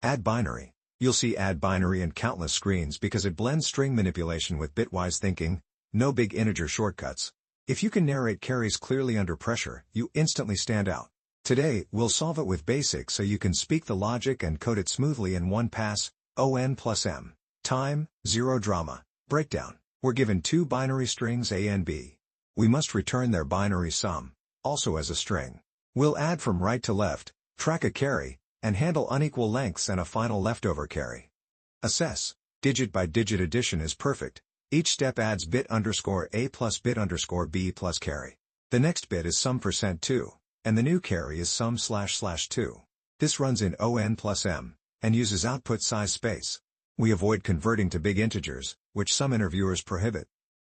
Add binary. You'll see add binary in countless screens because it blends string manipulation with bitwise thinking, no big integer shortcuts. If you can narrate carries clearly under pressure, you instantly stand out. Today, we'll solve it with BASIC so you can speak the logic and code it smoothly in one pass. ON plus M. Time, 0 drama. Breakdown. We're given two binary strings A and B. We must return their binary sum, also as a string. We'll add from right to left, track a carry, and handle unequal lengths and a final leftover carry. Assess. Digit by digit addition is perfect. Each step adds bit underscore A plus bit underscore B plus carry. The next bit is sum %2, and the new carry is sum //2. This runs in ON plus M, and uses output size space. We avoid converting to big integers, which some interviewers prohibit.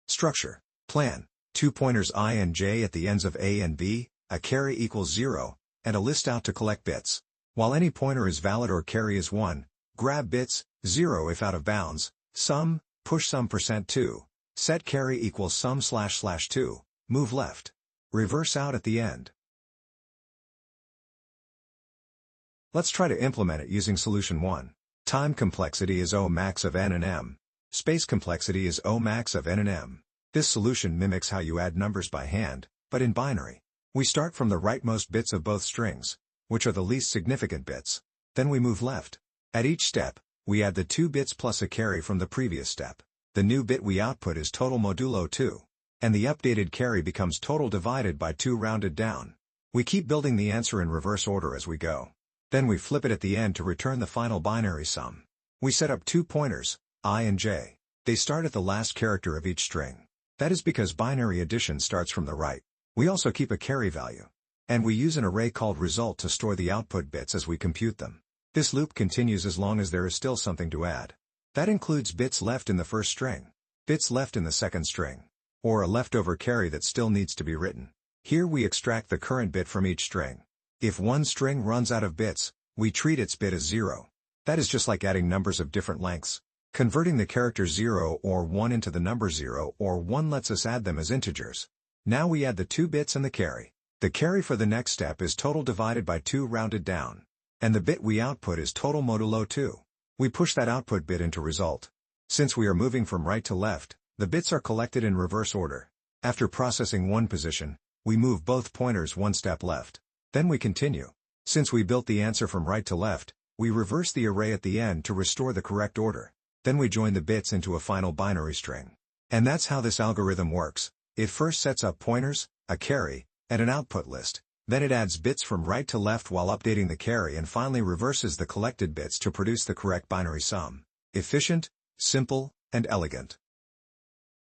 Structure. Plan. 2 pointers I and j at the ends of A and B, a carry equals 0, and a list out to collect bits. While any pointer is valid or carry is 1, grab bits, 0 if out of bounds, sum, push sum %2, set carry equals sum //2, move left. Reverse out at the end. Let's try to implement it using solution 1. Time complexity is O max of n and m. Space complexity is O max of n and m. This solution mimics how you add numbers by hand, but in binary. We start from the rightmost bits of both strings, which are the least significant bits. Then we move left. At each step, we add the 2 bits plus a carry from the previous step. The new bit we output is total modulo 2, and the updated carry becomes total divided by 2 rounded down. We keep building the answer in reverse order as we go. Then we flip it at the end to return the final binary sum. We set up 2 pointers, I and j. They start at the last character of each string. That is because binary addition starts from the right. We also keep a carry value. And we use an array called result to store the output bits as we compute them. This loop continues as long as there is still something to add. That includes bits left in the first string, bits left in the second string, or a leftover carry that still needs to be written. Here we extract the current bit from each string. If one string runs out of bits, we treat its bit as 0. That is just like adding numbers of different lengths. Converting the character 0 or 1 into the number 0 or 1 lets us add them as integers. Now we add the 2 bits and the carry. The carry for the next step is total divided by 2 rounded down. And the bit we output is total modulo 2. We push that output bit into result. Since we are moving from right to left, the bits are collected in reverse order. After processing one position, we move both pointers one step left. Then we continue. Since we built the answer from right to left, we reverse the array at the end to restore the correct order. Then we join the bits into a final binary string. And that's how this algorithm works. It first sets up pointers, a carry, and an output list. Then it adds bits from right to left while updating the carry and finally reverses the collected bits to produce the correct binary sum. Efficient, simple, and elegant.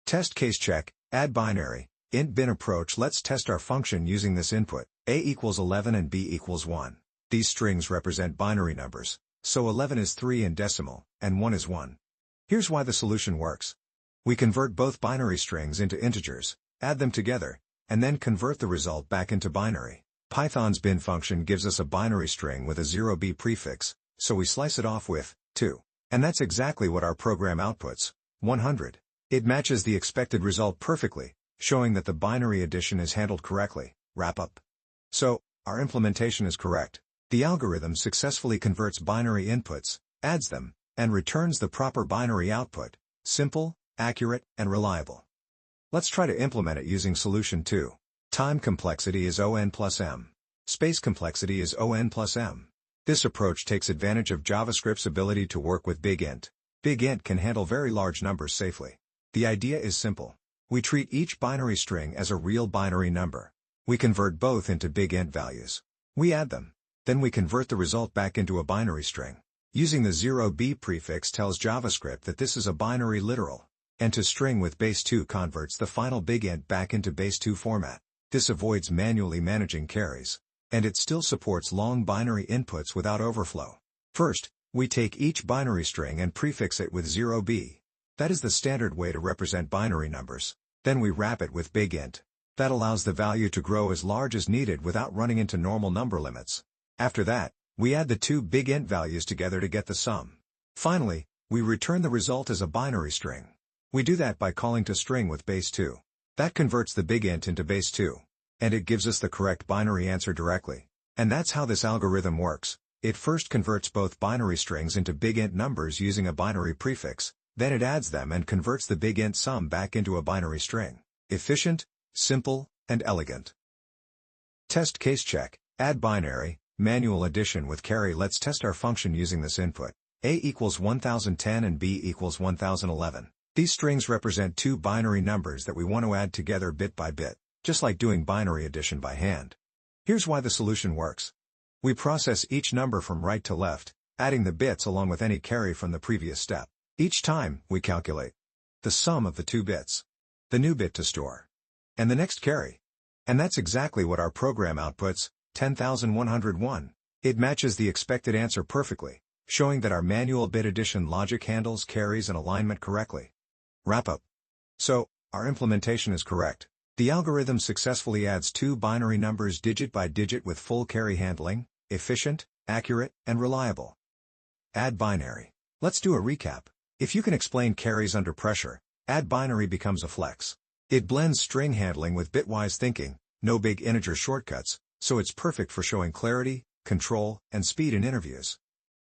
Test case check. Add binary. Int bin approach. Let's test our function using this input. A equals 11 and B equals 1. These strings represent binary numbers, so 11 is 3 in decimal, and 1 is 1. Here's why the solution works. We convert both binary strings into integers, add them together, and then convert the result back into binary. Python's bin function gives us a binary string with a 0b prefix, so we slice it off with 2. And that's exactly what our program outputs, 100. It matches the expected result perfectly, showing that the binary addition is handled correctly. Wrap up. So, our implementation is correct. The algorithm successfully converts binary inputs, adds them, and returns the proper binary output. Simple, accurate, and reliable. Let's try to implement it using solution 2. Time complexity is ON plus M. Space complexity is ON plus M. This approach takes advantage of JavaScript's ability to work with big int. Big int can handle very large numbers safely. The idea is simple. We treat each binary string as a real binary number. We convert both into big int values. We add them. Then we convert the result back into a binary string. Using the 0b prefix tells JavaScript that this is a binary literal, and to string with base 2 converts the final big int back into base 2 format. This avoids manually managing carries, and it still supports long binary inputs without overflow. First, we take each binary string and prefix it with 0b. That is the standard way to represent binary numbers. Then we wrap it with big int. That allows the value to grow as large as needed without running into normal number limits. After that, we add the 2 big int values together to get the sum. Finally, we return the result as a binary string. We do that by calling toString with base 2. That converts the big int into base 2. And it gives us the correct binary answer directly. And that's how this algorithm works. It first converts both binary strings into big int numbers using a binary prefix, then it adds them and converts the big int sum back into a binary string. Efficient, simple, and elegant. Test case check, add binary, manual addition with carry. Let's test our function using this input. A equals 1010 and B equals 1011. These strings represent two binary numbers that we want to add together bit by bit, just like doing binary addition by hand. Here's why the solution works. We process each number from right to left, adding the bits along with any carry from the previous step. Each time, we calculate the sum of the two bits, the new bit to store, and the next carry. And that's exactly what our program outputs, 10,101. It matches the expected answer perfectly, showing that our manual bit addition logic handles carries and alignment correctly. Wrap up. So, our implementation is correct. The algorithm successfully adds two binary numbers digit by digit with full carry handling, efficient, accurate, and reliable. Add binary. Let's do a recap. If you can explain carries under pressure, add binary becomes a flex. It blends string handling with bitwise thinking, no big integer shortcuts, so it's perfect for showing clarity, control, and speed in interviews.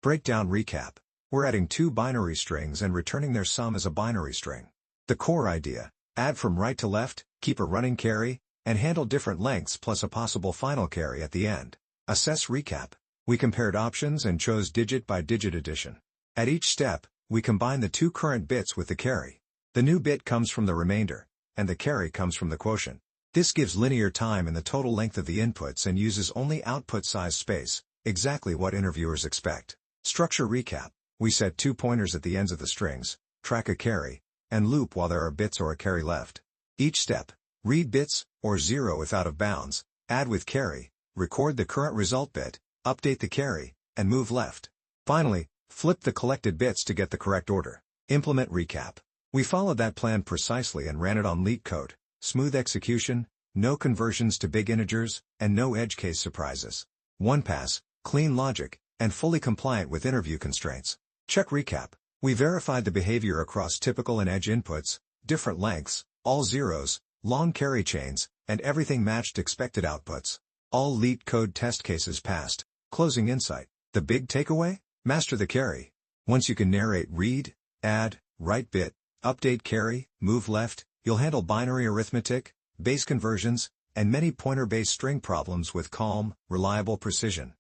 Breakdown recap. We're adding two binary strings and returning their sum as a binary string. The core idea: add from right to left, keep a running carry, and handle different lengths plus a possible final carry at the end. Assess recap. We compared options and chose digit by digit addition. At each step, we combine the two current bits with the carry. The new bit comes from the remainder, and the carry comes from the quotient. This gives linear time in the total length of the inputs and uses only output size space, exactly what interviewers expect. Structure recap. We set two pointers at the ends of the strings, track a carry, and loop while there are bits or a carry left. Each step: read bits, or 0 if out of bounds, add with carry, record the current result bit, update the carry, and move left. Finally, flip the collected bits to get the correct order. Implement recap. We followed that plan precisely and ran it on LeetCode. Smooth execution, no conversions to big integers, and no edge case surprises. One pass, clean logic, and fully compliant with interview constraints. Check recap. We verified the behavior across typical and edge inputs, different lengths, all zeros, long carry chains, and everything matched expected outputs. All LeetCode test cases passed. Closing insight. The big takeaway? Master the carry. Once you can narrate read, add, write bit, update carry, move left, you'll handle binary arithmetic, base conversions, and many pointer-based string problems with calm, reliable precision.